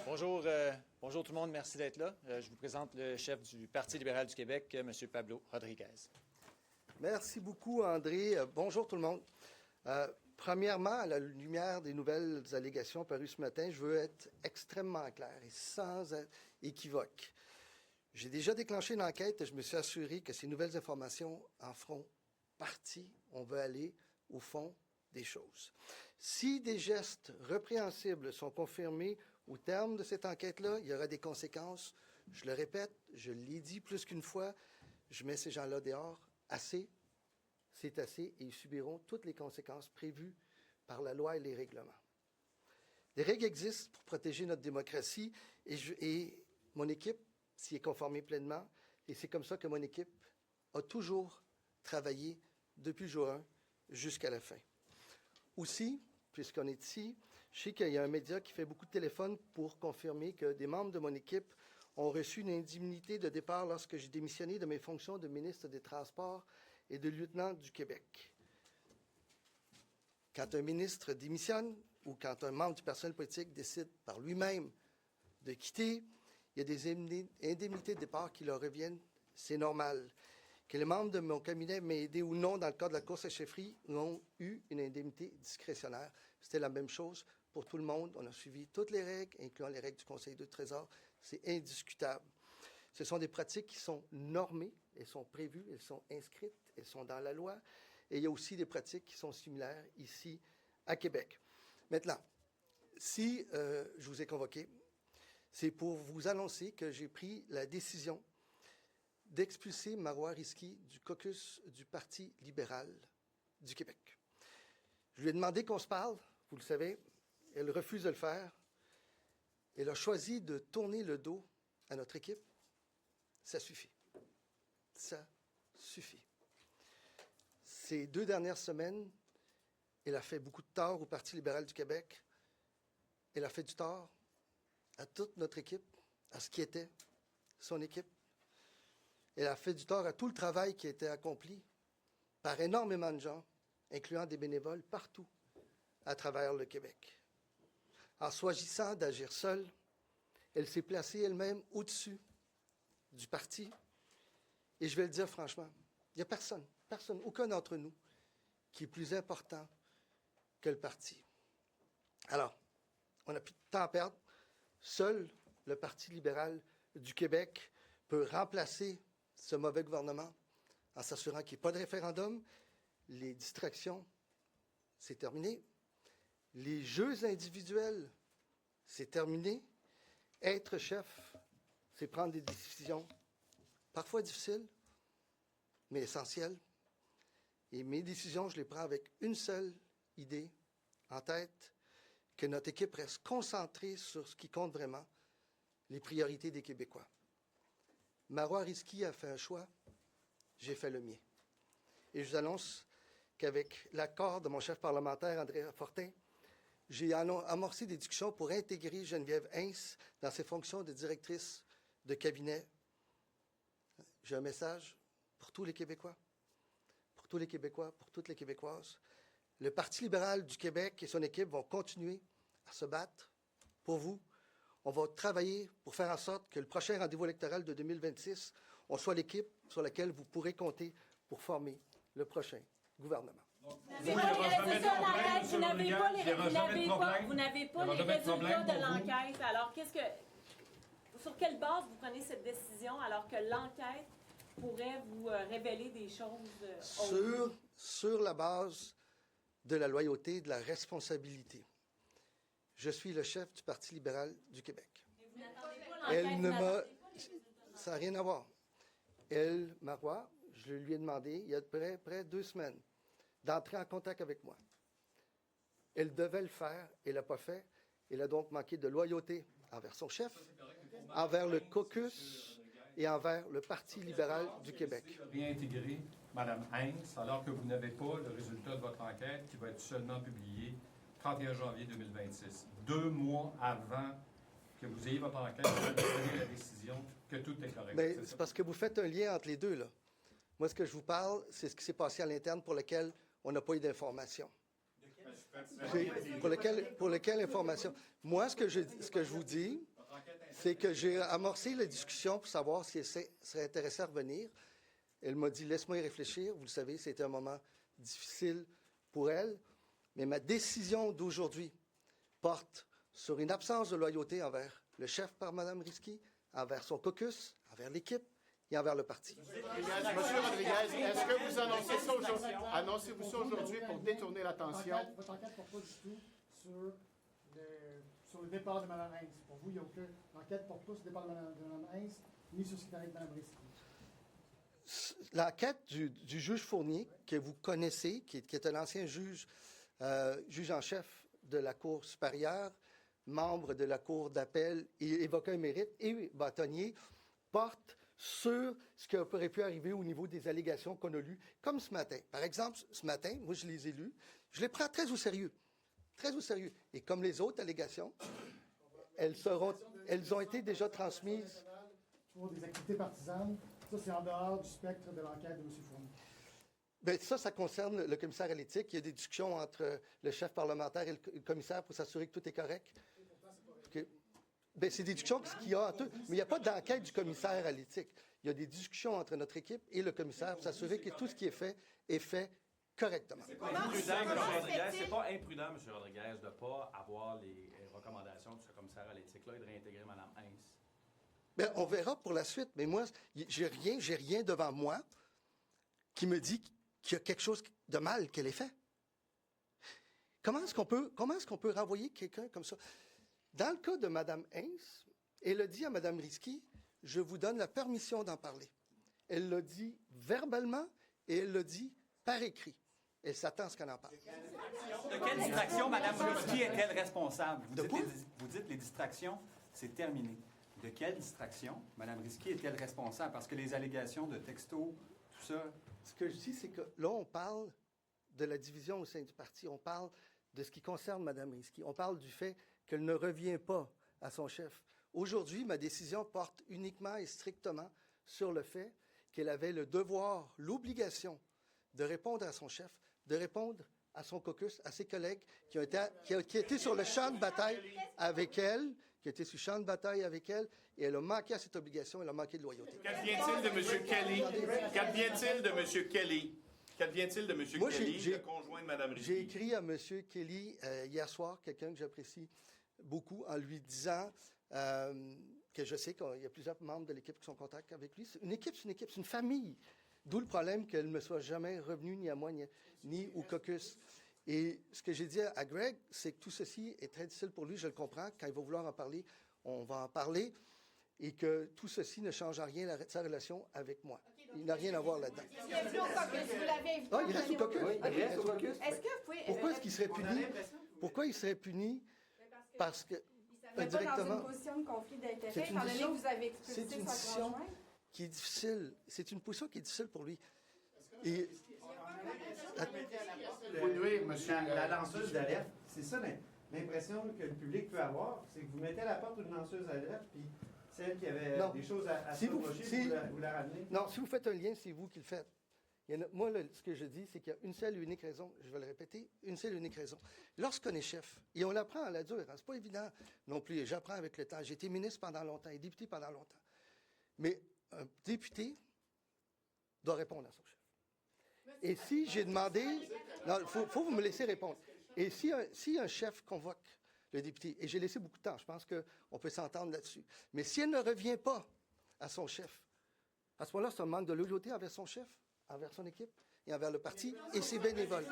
Bonjour tout le monde, merci d'être là. Je vous présente le chef du Parti libéral du Québec, M. Pablo Rodriguez. Merci beaucoup, André. Bonjour tout le monde. Premièrement, à la lumière des nouvelles allégations parues ce matin, je veux être extrêmement clair et sans équivoque. J'ai déjà déclenché une enquête et je me suis assuré que ces nouvelles informations en feront partie. On veut aller au fond des choses. Si des gestes répréhensibles sont confirmés au terme de cette enquête-là, il y aura des conséquences. Je le répète, je l'ai dit plus qu'une fois, je mets ces gens-là dehors. Assez, c'est assez, et ils subiront toutes les conséquences prévues par la loi et les règlements. Des règles existent pour protéger notre démocratie et mon équipe s'y est conformée pleinement. Et c'est comme ça que mon équipe a toujours travaillé depuis le jour 1 jusqu'à la fin. Aussi, puisqu'on est ici, je sais qu'il y a un média qui fait beaucoup de téléphones pour confirmer que des membres de mon équipe ont reçu une indemnité de départ lorsque j'ai démissionné de mes fonctions de ministre des Transports et de lieutenant du Québec. Quand un ministre démissionne ou quand un membre du personnel politique décide par lui-même de quitter, il y a des indemnités de départ qui leur reviennent. C'est normal. Que les membres de mon cabinet m'aient aidé ou non dans le cadre de la course à chefferie ont eu une indemnité discrétionnaire. C'était la même chose pour tout le monde. On a suivi toutes les règles, incluant les règles du Conseil de Trésor. C'est indiscutable. Ce sont des pratiques qui sont normées, elles sont prévues, elles sont inscrites, elles sont dans la loi. Et il y a aussi des pratiques qui sont similaires ici à Québec. Maintenant, si je vous ai convoqué, c'est pour vous annoncer que j'ai pris la décision d'expulser Marois Risky du caucus du Parti libéral du Québec. Je lui ai demandé qu'on se parle, vous le savez. Elle refuse de le faire. Elle a choisi de tourner le dos à notre équipe. Ça suffit. Ça suffit. Ces 2 dernières semaines, elle a fait beaucoup de tort au Parti libéral du Québec. Elle a fait du tort à toute notre équipe, à ce qui était son équipe. Elle a fait du tort à tout le travail qui a été accompli par énormément de gens, incluant des bénévoles partout à travers le Québec. En choisissant d'agir seule, elle s'est placée elle-même au-dessus du parti. Et je vais le dire franchement, il n'y a personne, aucun d'entre nous qui est plus important que le parti. Alors, on n'a plus de temps à perdre. Seul le Parti libéral du Québec peut remplacer ce mauvais gouvernement en s'assurant qu'il n'y ait pas de référendum. Les distractions, c'est terminé. Les jeux individuels, c'est terminé. Être chef, c'est prendre des décisions parfois difficiles, mais essentielles. Et mes décisions, je les prends avec une seule idée en tête, que notre équipe reste concentrée sur ce qui compte vraiment, les priorités des Québécois. Marois Risky a fait un choix, j'ai fait le mien. Et je vous annonce qu'avec l'accord de mon chef parlementaire, André Fortin, j'ai amorcé des discussions pour intégrer Geneviève Hintz dans ses fonctions de directrice de cabinet. J'ai un message pour tous les Québécois, pour tous les Québécois, pour toutes les Québécoises. Le Parti libéral du Québec et son équipe vont continuer à se battre pour vous. On va travailler pour faire en sorte que le prochain rendez-vous électoral de 2026, on soit l'équipe sur laquelle vous pourrez compter pour former le prochain gouvernement. Vous n'avez pas les résultats de l'enquête. Alors, sur quelle base vous prenez cette décision alors que l'enquête pourrait vous révéler des choses sur la base de la loyauté et de la responsabilité. Je suis le chef du Parti libéral du Québec. Mais vous n'attendez pas l'enquête, ça n'a rien à voir. Elle, Marois, je lui ai demandé, il y a près 2 semaines, d'entrer en contact avec moi. Elle devait le faire, elle ne l'a pas fait. Elle a donc manqué de loyauté envers son chef, envers le caucus et envers le Parti libéral du Québec. Réintégrer Mme Hintz alors que vous n'avez pas le résultat de votre enquête qui va être seulement publié 31 janvier 2026, 2 mois avant que vous ayez votre enquête, vous avez pris la décision que tout est correct. Mais c'est parce que vous faites un lien entre les deux, là. Moi, ce que je vous parle, c'est ce qui s'est passé à l'interne pour lequel on n'a pas eu d'informations. De quelle Pour lequel information? Moi, ce que je vous dis, c'est que j'ai amorcé la discussion pour savoir si elle serait intéressée à revenir. Elle m'a dit, laisse-moi y réfléchir. Vous le savez, c'était un moment difficile pour elle. Mais ma décision d'aujourd'hui porte sur une absence de loyauté envers le chef par Mme Risky, envers son caucus, envers l'équipe et envers le parti. Monsieur Rodriguez, est-ce que vous annoncez ça aujourd'hui? Annoncez-vous ça aujourd'hui pour détourner l'attention? Votre enquête ne porte pas du tout sur le départ de Mme Heinz. Pour vous, il n'y a aucune enquête ne porte pas sur le départ de Mme Heinz, ni sur ce qui est arrivé avec Mme Risky. L'enquête du juge Fournier, que vous connaissez, qui est un ancien juge en chef de la Cour supérieure, membre de la Cour d'appel et avocat émérite, et bâtonnier, porte sur ce qui aurait pu arriver au niveau des allégations qu'on a lues, comme ce matin. Par exemple, ce matin, moi, je les ai lues, je les prends très au sérieux. Très au sérieux. Et comme les autres allégations, elles ont été déjà transmises. Pour des activités partisanes, ça, c'est en dehors du spectre de l'enquête de M. Fournier. Bien, ça concerne le commissaire à l'éthique. Il y a des discussions entre le chef parlementaire et le commissaire pour s'assurer que tout est correct. Bien, c'est des discussions qu'il y a entre eux. Mais il n'y a pas d'enquête du commissaire à l'éthique. Il y a des discussions entre notre équipe et le commissaire pour s'assurer que tout ce qui est fait correctement. C'est pas imprudent, M. Rodriguez, de ne pas avoir les recommandations de ce commissaire à l'éthique-là et de réintégrer Mme Heinz. Bien, on verra pour la suite. Mais moi, j'ai rien devant moi qui me dit qu'il y a quelque chose de mal qu'elle ait fait. Comment est-ce qu'on peut renvoyer quelqu'un comme ça? Dans le cas de Mme Heinz, elle a dit à Mme Risky, je vous donne la permission d'en parler. Elle l'a dit verbalement et elle l'a dit par écrit. Elle s'attend à ce qu'elle en parle. De quelle distraction Mme Risky est-elle responsable? Vous dites les distractions, c'est terminé. De quelle distraction Mme Risky est-elle responsable? Parce que les allégations de textos, tout ça... Ce que je dis, c'est que là, on parle de la division au sein du parti. On parle de ce qui concerne Mme Risky. On parle du fait qu'elle ne revient pas à son chef. Aujourd'hui, ma décision porte uniquement et strictement sur le fait qu'elle avait le devoir, l'obligation de répondre à son chef, de répondre à son caucus, à ses collègues qui étaient sur le champ de bataille avec elle, et elle a manqué à cette obligation, elle a manqué de loyauté. Qu'advient-il de M. Kelly? Qu'advient-il de M. Kelly? Qu'advient-il de M. Kelly, le conjoint de Mme Risky? J'ai écrit à M. Kelly hier soir, quelqu'un que j'apprécie beaucoup, en lui disant que je sais qu'il y a plusieurs membres de l'équipe qui sont en contact avec lui. C'est une équipe, c'est une famille. D'où le problème qu'elle ne me soit jamais revenue ni à moi, ni au caucus. Et ce que j'ai dit à Greg, c'est que tout ceci est très difficile pour lui, je le comprends. Quand il va vouloir en parler, on va en parler. Et que tout ceci ne change en rien sa relation avec moi. Il n'a rien à voir là-dedans. Il est venu au caucus, vous l'avez invité. Ah, il reste au caucus? Oui, Il reste au caucus? Est-ce que vous pouvez... Pourquoi est-ce qu'il serait puni? Pourquoi il serait puni? Parce que... Il ne pas dans une position de conflit d'intérêts, étant donné que vous avez expulsé c'est une son décision conjoint. qui est difficile. C'est une position qui est difficile pour lui. Et... Oui, monsieur. La lanceuse d'alerte, c'est ça l'impression que le public peut avoir, c'est que vous mettez à la porte une lanceuse d'alerte, puis celle qui avait des choses à se reprocher, vous la ramenez. Non, si vous faites un lien, c'est vous qui le faites. Moi, ce que je dis, c'est qu'il y a une seule et unique raison, je vais le répéter, une seule et unique raison. Lorsqu'on est chef, et on l'apprend à la dure, hein, c'est pas évident non plus, et j'apprends avec le temps. J'ai été ministre pendant longtemps et député pendant longtemps. Mais un député doit répondre à son chef. Et si j'ai demandé... Non, il faut vous me laisser répondre. Et si un chef convoque le député, et j'ai laissé beaucoup de temps, je pense qu'on peut s'entendre là-dessus, mais si elle ne revient pas à son chef, à ce moment-là, c'est un manque de loyauté envers son chef, envers son équipe et envers le parti et ses bénévoles.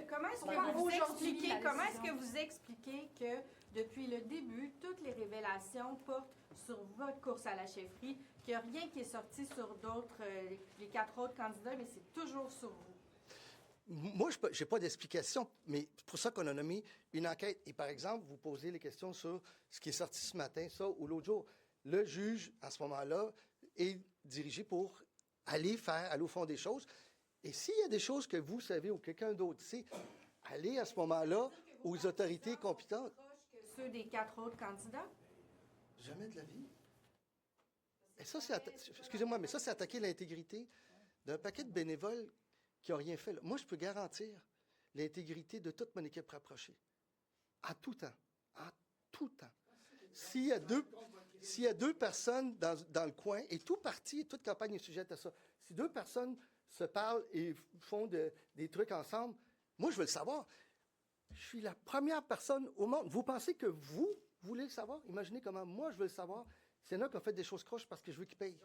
Comment est-ce que vous expliquez que depuis le début, toutes les révélations portent sur votre course à la chefferie, qu'il n'y a rien qui est sorti sur d'autres, les 4 autres candidats, mais c'est toujours sur vous? Moi, je n'ai pas d'explication, mais c'est pour ça qu'on a nommé une enquête. Et par exemple, vous posez les questions sur ce qui est sorti ce matin, ça, ou l'autre jour. Le juge, à ce moment-là, est dirigé pour aller au fond des choses. Et s'il y a des choses que vous savez ou quelqu'un d'autre sait, allez à ce moment-là aux autorités compétentes. Que ceux des 4 autres candidats? Jamais de la vie. Et ça, excusez-moi, mais ça, c'est attaquer l'intégrité d'un paquet de bénévoles qui n'ont rien fait. Moi, je peux garantir l'intégrité de toute mon équipe rapprochée. À tout temps. À tout temps. S'il y a deux personnes dans le coin, et tout parti, toute campagne est sujette à ça, si deux personnes se parlent et font des trucs ensemble, moi, je veux le savoir. Je suis la première personne au monde. Vous pensez que vous voulez le savoir? Imaginez comment moi, je veux le savoir. C'est là qu'on fait des choses croches parce que je veux qu'ils payent.